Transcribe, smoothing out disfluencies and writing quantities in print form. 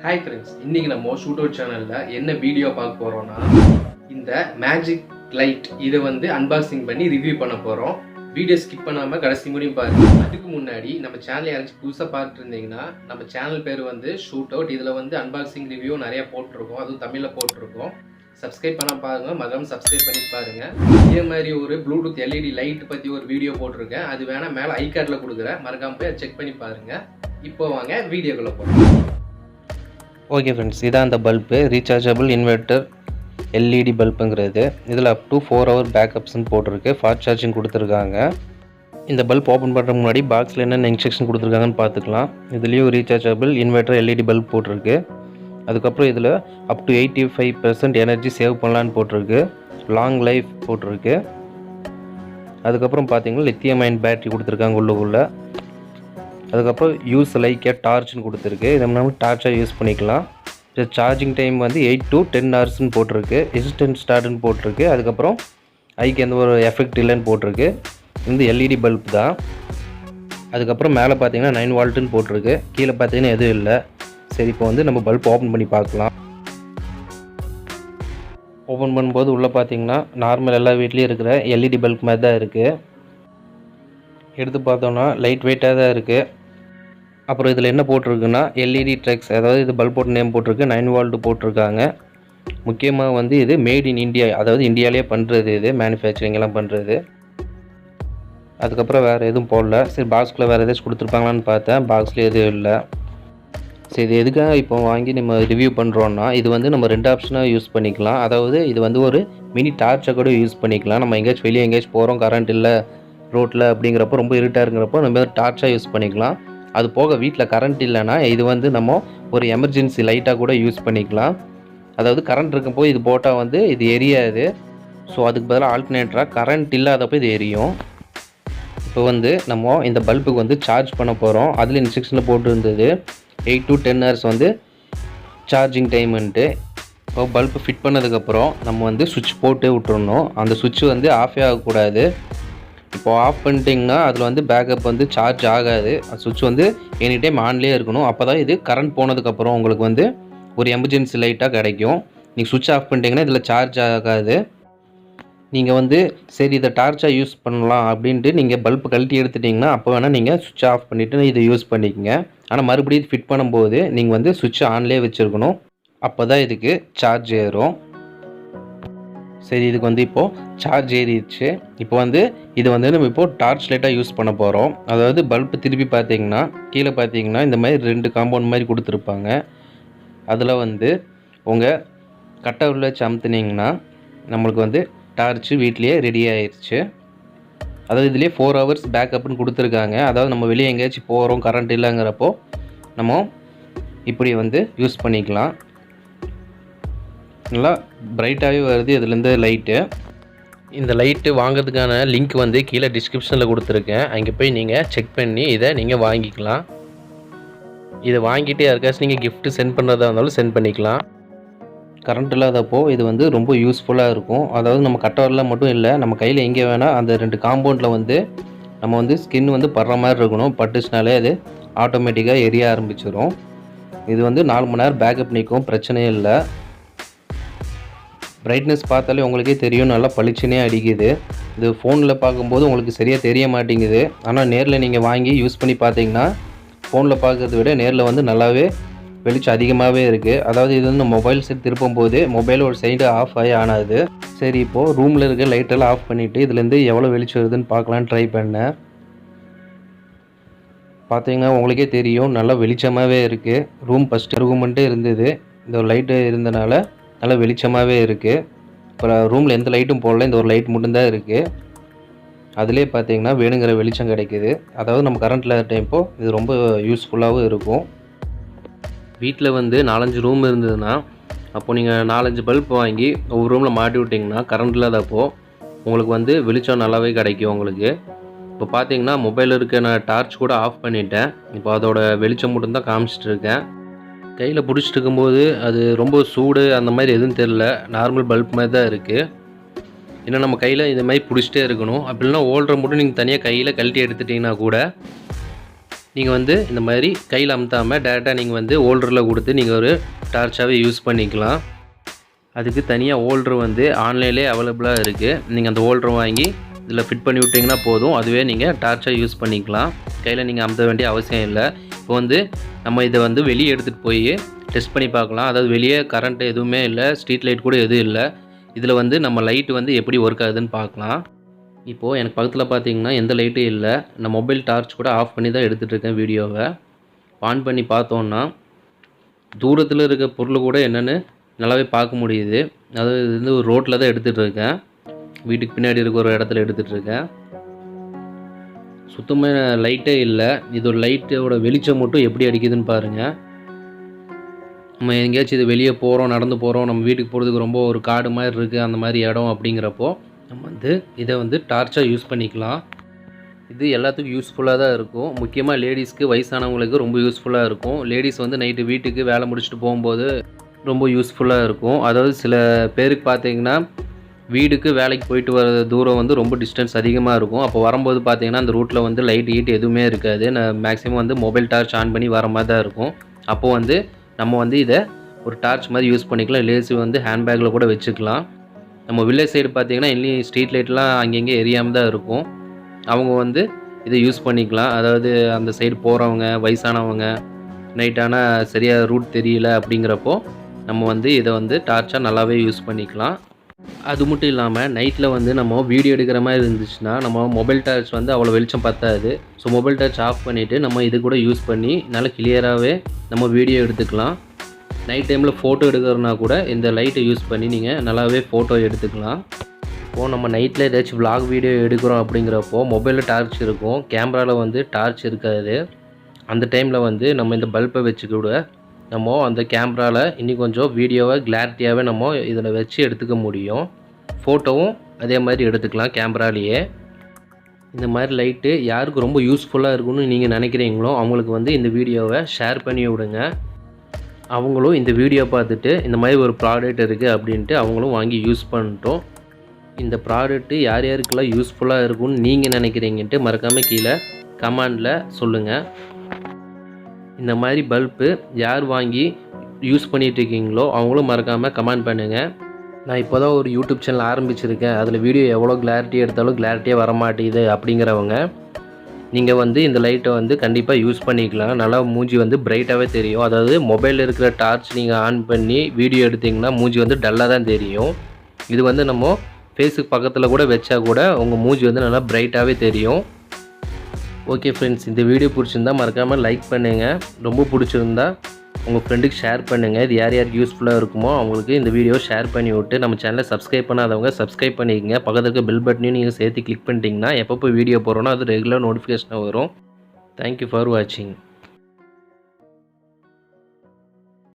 Hi friends, இன்றைக்கி நம்ம shoot out சேனலில் என்ன வீடியோ பார்க்க போகிறோன்னா, இந்த மேஜிக் லைட் இதை அன்பாக்சிங் பண்ணி ரிவ்யூ பண்ண போகிறோம். வீடியோ ஸ்கிப் பண்ணாமல் கடைசி முடியும் பாருங்கள். அதுக்கு முன்னாடி நம்ம சேனல் யாராச்சும் புதுசாக பார்த்துட்டு இருந்தீங்கன்னா, நம்ம சேனல் பேர் ஷூட் அவுட். இதில் அன்பாக்சிங் ரிவ்யூ நிறையா போட்டிருக்கோம், அதுவும் தமிழில் போட்டிருக்கோம். சப்ஸ்கிரைப் பண்ண பாருங்கள், மறக்காம சப்ஸ்கிரைப் பண்ணி பாருங்கள். இதே மாதிரி ஒரு ப்ளூடூத் எல்இடி லைட் பற்றி ஒரு வீடியோ போட்டிருக்கேன், அது வேணால் மேலே ஐ கார்டில் கொடுக்குறேன், மறக்காம போய் செக் பண்ணி பாருங்கள். இப்போ வாங்க வீடியோக்குள்ளே போகிறோம். ஓகே ஃப்ரெண்ட்ஸ், இதான் அந்த பல்பு, ரீசார்ஜபிள் இன்வெர்ட்டர் எல்இடி பல்புங்கிறது. இதில் அப் டு 4 hour பேக்கப்ஸ்ன்னு போட்டிருக்கு, ஃபாஸ்ட் சார்ஜிங் கொடுத்துருக்காங்க. இந்த பல்ப் ஓப்பன் பண்ணுறதுக்கு முன்னாடி பாக்ஸில் என்னென்ன இன்ஸ்ட்ரக்ஷன் கொடுத்துருக்காங்கன்னு பார்த்துக்கலாம். இதுலேயும் ரீசார்ஜபிள் இன்வெர்ட்டர் எல்இடி பல்ப் போட்டிருக்கு. அதுக்கப்புறம் இதில் அப் டு 85% எனர்ஜி சேவ் பண்ணலான்னு போட்டிருக்கு. லாங் லைஃப் போட்டிருக்கு. அதுக்கப்புறம் பார்த்தீங்கன்னா லித்தியம் அயன் பேட்டரி கொடுத்துருக்காங்க உள்ளுக்குள்ளே. அதுக்கப்புறம் யூஸ் லைக் ஏ டார்ச்னு கொடுத்துருக்கு. இதை நம்ம டார்ச்சாக யூஸ் பண்ணிக்கலாம். இது சார்ஜிங் டைம் 8 to 10 hours போட்டிருக்கு. ரெசிஸ்டன்ஸ் ஸ்டார்ட்னு போட்டிருக்கு. அதுக்கப்புறம் ஐக்கு எந்த ஒரு எஃபெக்ட் இல்லைன்னு போட்டிருக்கு. இந்த எல்இடி பல்ப் தான். அதுக்கப்புறம் மேலே பார்த்தீங்கன்னா 9 volt போட்டிருக்கு. கீழே பார்த்தீங்கன்னா எதுவும் இல்லை. சரி, இப்போ நம்ம பல்ப் ஓப்பன் பண்ணி பார்க்கலாம். ஓப்பன் பண்ணும்போது உள்ளே பார்த்தீங்கன்னா நார்மல் எல்லா வீட்லேயும் இருக்கிற எல்இடி பல்ப் மாதிரி தான் இருக்குது. எடுத்து பார்த்தோன்னா லைட் வெயிட்டாக தான் இருக்குது. அப்புறம் இதில் என்ன போட்டிருக்குன்னா எல்இடி ட்ரெக்ஸ், அதாவது இது பல்போட நேம் போட்டிருக்கு. 9 volt போட்டிருக்காங்க. முக்கியமாக இது மேட் இன் இந்தியா, அதாவது இந்தியாவிலே பண்ணுறது, இது மேனுஃபேக்சரிங் எல்லாம் பண்ணுறது. அதுக்கப்புறம் வேறு எதுவும் போடல. சரி, பாக்ஸில் வேறு எதாச்சும் கொடுத்துருப்பாங்களான்னு பார்த்தேன், பாக்ஸில் எதுவும் இல்லை. சரி, இது எதுக்காக இப்போ வாங்கி நம்ம ரிவ்யூ பண்ணுறோன்னா, இது நம்ம 2 ஆப்ஷனாக யூஸ் பண்ணிக்கலாம். அதாவது இது ஒரு மினி டார்ச்சை கூட யூஸ் பண்ணிக்கலாம். நம்ம எங்கேயாச்சும் வெளியே எங்கேயாச்சும் போகிறோம், கரண்ட் இல்லை ரோட்டில் அப்படிங்கிறப்போ, ரொம்ப இருட்டாக இருக்கிறப்போ நம்ம டார்ச்சாக யூஸ் பண்ணிக்கலாம். அது போக வீட்டில் கரண்ட் இல்லைன்னா இது நம்ம ஒரு எமர்ஜென்சி லைட்டாக கூட யூஸ் பண்ணிக்கலாம். அதாவது கரண்ட் இருக்கும்போது இது போட்டால் இது எரியாது. ஸோ அதுக்கு பதிலாக ஆல்டர்னேட்டராக கரண்ட் இல்லாதப்போ இது எரியும். இப்போ நம்ம இந்த பல்புக்கு சார்ஜ் பண்ண போகிறோம். அதில் இன்ஸ்ட்ரக்ஷனில் போட்டு இருந்தது 8 to 10 hours சார்ஜிங் டைமுன்ட்டு. இப்போ பல்பு ஃபிட் பண்ணதுக்கப்புறம் நம்ம சுவிட்ச் போட்டு விட்டுறணும். அந்த சுவிட்ச் ஆஃபே ஆகக்கூடாது. இப்போ ஆஃப் பண்ணிட்டிங்கன்னா அதில் பேக்கப் சார்ஜ் ஆகாது. சுவிட்ச் எனி டைம் ஆன்லேயே இருக்கணும். அப்போ தான் இது கரண்ட் போனதுக்கப்புறம் உங்களுக்கு ஒரு எமர்ஜென்சி லைட்டாக கிடைக்கும். நீங்கள் சுவிட்ச் ஆஃப் பண்ணிட்டீங்கன்னா இதில் சார்ஜ் ஆகாது. நீங்கள் சரி இதை டார்ச்சாக யூஸ் பண்ணலாம் அப்படின்ட்டு நீங்கள் பல்பு கழட்டி எடுத்துட்டிங்கன்னா அப்போ வேணால் நீங்கள் சுவிட்ச் ஆஃப் பண்ணிவிட்டு இதை யூஸ் பண்ணிக்கங்க. ஆனால் மறுபடியும் ஃபிட் பண்ணும்போது நீங்கள் சுவிட்ச் ஆன்லேயே வச்சுருக்கணும். அப்போ தான் இதுக்கு சார்ஜ் ஏறும். சரி, இதுக்கு இப்போது சார்ஜ் ஏறிடுச்சு. இப்போ இது நம்ம இப்போது டார்ச் லைட்டாக யூஸ் பண்ண போகிறோம். அதாவது பல்பு திருப்பி பார்த்தீங்கன்னா கீழே பார்த்தீங்கன்னா இந்த மாதிரி 2 காம்பவுண்ட் மாதிரி கொடுத்துருப்பாங்க. அதில் உங்கள் கட்டை உள்ள வச்சு அமுத்துனீங்கன்னா நம்மளுக்கு டார்ச்சு வீட்லேயே ரெடி ஆயிடுச்சு. அதாவது இதுலேயே 4 hours பேக்கப்னு கொடுத்துருக்காங்க. அதாவது நம்ம வெளியே எங்கேயாச்சும் போகிறோம், கரண்ட் இல்லைங்கிறப்போ நம்ம இப்படி யூஸ் பண்ணிக்கலாம். நல்லா பிரைட்டாகவே வருது இதுலேருந்து லைட்டு. இந்த லைட்டு வாங்கிறதுக்கான லிங்க் கீழே டிஸ்கிரிப்ஷனில் கொடுத்துருக்கேன். அங்கே போய் நீங்கள் செக் பண்ணி இதை நீங்கள் வாங்கிக்கலாம். இதை வாங்கிட்டு யாருக்காச்சும் நீங்கள் கிஃப்ட்டு சென்ட் பண்ணுறதா இருந்தாலும் சென்ட் பண்ணிக்கலாம். கரண்ட் இல்லாதப்போ இது ரொம்ப யூஸ்ஃபுல்லாக இருக்கும். அதாவது நம்ம கட்டவரில் மட்டும் இல்லை, நம்ம கையில் எங்கே வேணால் அந்த 2 காம்பவுண்டில் நம்ம ஸ்கின் படுற மாதிரி இருக்கணும். பட்டுச்சுனாலே அது ஆட்டோமேட்டிக்காக எரிய ஆரம்பிச்சிடும். இது 4 மணி நேரம் பேக்கப் நிற்கும், பிரச்சனையே இல்லை. பிரைட்னஸ் பார்த்தாலே உங்களுக்கே தெரியும், நல்லா பளிச்சுனே அடிக்குது. இது ஃபோனில் பார்க்கும்போது உங்களுக்கு சரியாக தெரிய மாட்டேங்குது. ஆனால் நேரில் நீங்கள் வாங்கி யூஸ் பண்ணி பார்த்தீங்கன்னா ஃபோனில் பார்க்குறத விட நேரில் நல்லாவே வெளிச்சம் அதிகமாகவே இருக்குது. அதாவது இது மொபைல் செட் திருப்பும்போது மொபைல் ஒரு சைடு ஆஃப் ஆகி ஆனாது. சரி, இப்போது ரூமில் இருக்க லைட்டெல்லாம் ஆஃப் பண்ணிவிட்டு இதுலேருந்து எவ்வளோ வெளிச்சம் வருதுன்னு பார்க்கலான்னு ட்ரை பண்ணேன். பார்த்தீங்கன்னா உங்களுக்கே தெரியும், நல்லா வெளிச்சமாகவே இருக்குது. ரூம் ஃபஸ்ட்டு ரூமெண்ட்டே இருந்தது, இந்த லைட்டு இருந்தனால நல்லா வெளிச்சமாகவே இருக்குது. இப்போ ரூமில் எந்த லைட்டும் போடல, இந்த ஒரு லைட் மட்டும்தான் இருக்குது. அதிலே பார்த்தீங்கன்னா வேணுங்கிற வெளிச்சம் கிடைக்குது. அதாவது நம்ம கரண்ட் இல்லாத டைப்போ இது ரொம்ப யூஸ்ஃபுல்லாகவும் இருக்கும். வீட்டில் 4-5 ரூம் இருந்ததுன்னா அப்போது நீங்கள் 4-5 பல்ப் வாங்கி ஒவ்வொரு ரூமில் மாட்டி விட்டிங்கன்னா கரண்ட் இல்லாதப்போ உங்களுக்கு வெளிச்சம் நல்லாவே கிடைக்கும் உங்களுக்கு. இப்போ பார்த்தீங்கன்னா மொபைலில் இருக்க நான் டார்ச் கூட ஆஃப் பண்ணிட்டேன். இப்போ அதோட வெளிச்சம் மட்டும்தான் காமிச்சிட்டு இருக்கேன். கையில் பிடிச்சிட்டு இருக்கும்போது அது ரொம்ப சூடு அந்த மாதிரி எதுவும் தெரில, நார்மல் பல்ப் மாதிரி தான் இருக்குது. ஏன்னா நம்ம கையில் இந்த மாதிரி பிடிச்சிட்டே இருக்கணும். அப்படின்னா ஓல்டரை மட்டும் நீங்கள் தனியாக கையில் கழட்டி எடுத்துட்டிங்கன்னா கூட நீங்கள் வந்து இந்த மாதிரி கையில் அமுத்தாமல் டேரெக்டாக நீங்கள் வந்து ஹோல்டரில் கொடுத்து நீங்கள் ஒரு டார்ச்சாகவே யூஸ் பண்ணிக்கலாம். அதுக்கு தனியாக ஹோல்டர் வந்து ஆன்லைன்லேயே அவைலபிளாக இருக்குது. நீங்கள் அந்த ஹோல்டர் வாங்கி இதில் ஃபிட் பண்ணி விட்டிங்கன்னா போதும், அதுவே நீங்கள் டார்ச்சாக யூஸ் பண்ணிக்கலாம். கையில் நீங்கள் அமுத்த வேண்டிய அவசியம் இல்லை. இப்போ வந்து நம்ம இதை வந்து வெளியே எடுத்துகிட்டு போய் டெஸ்ட் பண்ணி பார்க்கலாம். அதாவது வெளியே கரண்ட் எதுவுமே இல்லை, ஸ்ட்ரீட் லைட் கூட எதுவும் இல்லை. இதில் வந்து நம்ம லைட்டு வந்து எப்படி ஒர்க் ஆகுதுன்னு பார்க்கலாம். இப்போது எனக்கு பக்கத்தில் பார்த்தீங்கன்னா எந்த லைட்டும் இல்லை. நான் மொபைல் டார்ச் கூட ஆஃப் பண்ணி தான் எடுத்துகிட்டு இருக்கேன் வீடியோவை. ஆன் பண்ணி பார்த்தோன்னா தூரத்தில் இருக்க பொருள் கூட என்னென்னு நல்லாவே பார்க்க முடியுது. அதாவது இது வந்து ஒரு ரோட்டில் தான் எடுத்துகிட்டு இருக்கேன். வீட்டுக்கு பின்னாடி இருக்க ஒரு இடத்துல எடுத்துகிட்டு இருக்கேன். சுத்தமாக லைட்டே இல்லை. இதோட லைட்டோட வெளிச்சம் மட்டும் எப்படி அடிக்குதுன்னு பாருங்கள். நம்ம எங்கேயாச்சும் இது வெளியே போகிறோம், நடந்து போகிறோம், நம்ம வீட்டுக்கு போகிறதுக்கு ரொம்ப ஒரு காடு மாதிரி இருக்குது, அந்த மாதிரி இடம் அப்படிங்கிறப்போ நம்ம வந்து இதை வந்து டார்ச்சாக யூஸ் பண்ணிக்கலாம். இது எல்லாத்துக்கும் யூஸ்ஃபுல்லாக தான் இருக்கும். முக்கியமாக லேடிஸ்க்கு, வயசானவங்களுக்கு ரொம்ப யூஸ்ஃபுல்லாக இருக்கும். லேடிஸ் வந்து நைட்டு வீட்டுக்கு வேலை முடிச்சுட்டு போகும்போது ரொம்ப யூஸ்ஃபுல்லாக இருக்கும். அதாவது சில பேருக்கு பார்த்தீங்கன்னா வீடுக்கு வேலைக்கு போயிட்டு வர தூரம் வந்து ரொம்ப டிஸ்டன்ஸ் அதிகமாக இருக்கும். அப்போ வரும்போது பார்த்தீங்கன்னா அந்த ரூட்டில் வந்து லைட் ஹீட் எதுவுமே இருக்காது. நான் மேக்ஸிமம் வந்து மொபைல் டார்ச் ஆன் பண்ணி வர மாதிரி தான் இருக்கும். அப்போது வந்து நம்ம வந்து இதை ஒரு டார்ச் மாதிரி யூஸ் பண்ணிக்கலாம். லேசி வந்து ஹேண்ட்பேக்கில் கூட வச்சுக்கலாம். நம்ம வில்லேஜ் சைடு பார்த்தீங்கன்னா இன்னும் ஸ்ட்ரீட் லைட்லாம் அங்கங்கே எரியாமல் தான் இருக்கும். அவங்க வந்து இதை யூஸ் பண்ணிக்கலாம். அதாவது அந்த சைடு போகிறவங்க, வயசானவங்க, நைட்டானால் சரியாக ரூட் தெரியல அப்படிங்கிறப்போ நம்ம வந்து இதை வந்து டார்ச்சாக நல்லாவே யூஸ் பண்ணிக்கலாம். அது மட்டும் இல்லாமல் நைட்டில் வந்து நம்ம வீடியோ எடுக்கிற மாதிரி இருந்துச்சுன்னா நம்ம மொபைல் டார்ச் வந்து அவ்வளோ வெளிச்சம் பத்தாது. ஸோ மொபைல் டார்ச் ஆஃப் பண்ணிவிட்டு நம்ம இது கூட யூஸ் பண்ணி நல்லா கிளியராகவே நம்ம வீடியோ எடுத்துக்கலாம். நைட் டைமில் ஃபோட்டோ எடுக்கிறதுனா கூட இந்த லைட்டை யூஸ் பண்ணி நீங்கள் நல்லாவே ஃபோட்டோ எடுத்துக்கலாம். இப்போது நம்ம நைட்டில் ஏதாச்சும் vlog வீடியோ எடுக்கிறோம் அப்படிங்கிறப்போ மொபைலில் டார்ச் இருக்கும், கேமராவில் வந்து டார்ச் இருக்காது. அந்த டைமில் வந்து நம்ம இந்த பல்பை வச்சு கூட நம்ம அந்த கேமராவில் இன்னும் கொஞ்சம் வீடியோவை கிளாரிட்டியாகவே நம்ம இதில் வச்சு எடுத்துக்க முடியும். ஃபோட்டோவும் அதே மாதிரி எடுத்துக்கலாம் கேமராலேயே. இந்த மாதிரி லைட்டு யாருக்கு ரொம்ப யூஸ்ஃபுல்லாக இருக்குன்னு நீங்கள் நினைக்கிறீங்களோ அவங்களுக்கு வந்து இந்த வீடியோவை ஷேர் பண்ணி விடுங்க. அவங்களும் இந்த வீடியோ பார்த்துட்டு இந்த மாதிரி ஒரு ப்ராடக்ட் இருக்குது அப்படின்ட்டு அவங்களும் வாங்கி யூஸ் பண்ணிட்டோம். இந்த ப்ராடக்ட்டு யார் யாருக்கெல்லாம் யூஸ்ஃபுல்லாக இருக்கும்னு நீங்கள் நினைக்கிறீங்கன்ட்டு மறக்காமல் கீழே கமெண்டில் சொல்லுங்கள். இந்த மாதிரி பல்பு யார் வாங்கி யூஸ் பண்ணிகிட்ருக்கீங்களோ அவங்களும் மறக்காமல் கமெண்ட் பண்ணுங்கள். நான் இப்போ தான் ஒரு யூடியூப் சேனல் ஆரம்பிச்சிருக்கேன், அதில் வீடியோ எவ்வளோ கிளாரிட்டி எடுத்தாலும் கிளாரிட்டியாக வரமாட்டேங்குது அப்படிங்கிறவங்க நீங்கள் வந்து இந்த லைட்டை வந்து கண்டிப்பாக யூஸ் பண்ணிக்கலாம். நல்லா மூஞ்சி வந்து பிரைட்டாகவே தெரியும். அதாவது மொபைலில் இருக்கிற டார்ச் நீங்கள் ஆன் பண்ணி வீடியோ எடுத்திங்கன்னா மூஞ்சி வந்து டல்லாக தான் தெரியும். இது வந்து நம்ம ஃபேஸுக்கு பக்கத்தில் கூட வச்சா கூட உங்கள் மூஞ்சி வந்து நல்லா பிரைட்டாகவே தெரியும். ஓகே ஃப்ரெண்ட்ஸ், இந்த வீடியோ பிடிச்சிருந்தா மறக்காமல் லைக் பண்ணுங்கள். ரொம்ப பிடிச்சிருந்தா உங்கள் ஃப்ரெண்டுக்கு ஷேர் பண்ணுங்கள். இது யார் யாருக்கு யூஸ்ஃபுல்லாக இருக்குமோ அவங்களுக்கு இந்த வீடியோ ஷேர் பண்ணி விட்டு நம்ம சேனலை சப்ஸ்கிரைப் பண்ணாதவங்க சப்ஸ்கிரைப் பண்ணிக்கங்க. பக்கத்தில் இருக்க பெல் பட்டனையும் நீங்கள் சேர்த்து கிளிக் பண்ணிட்டீங்கன்னா எப்பப்போ வீடியோ போடுறோன்னா அது ரெகுலர் நோட்டிஃபிகேஷனாக வரும். தேங்க்யூ ஃபார் வாட்சிங்.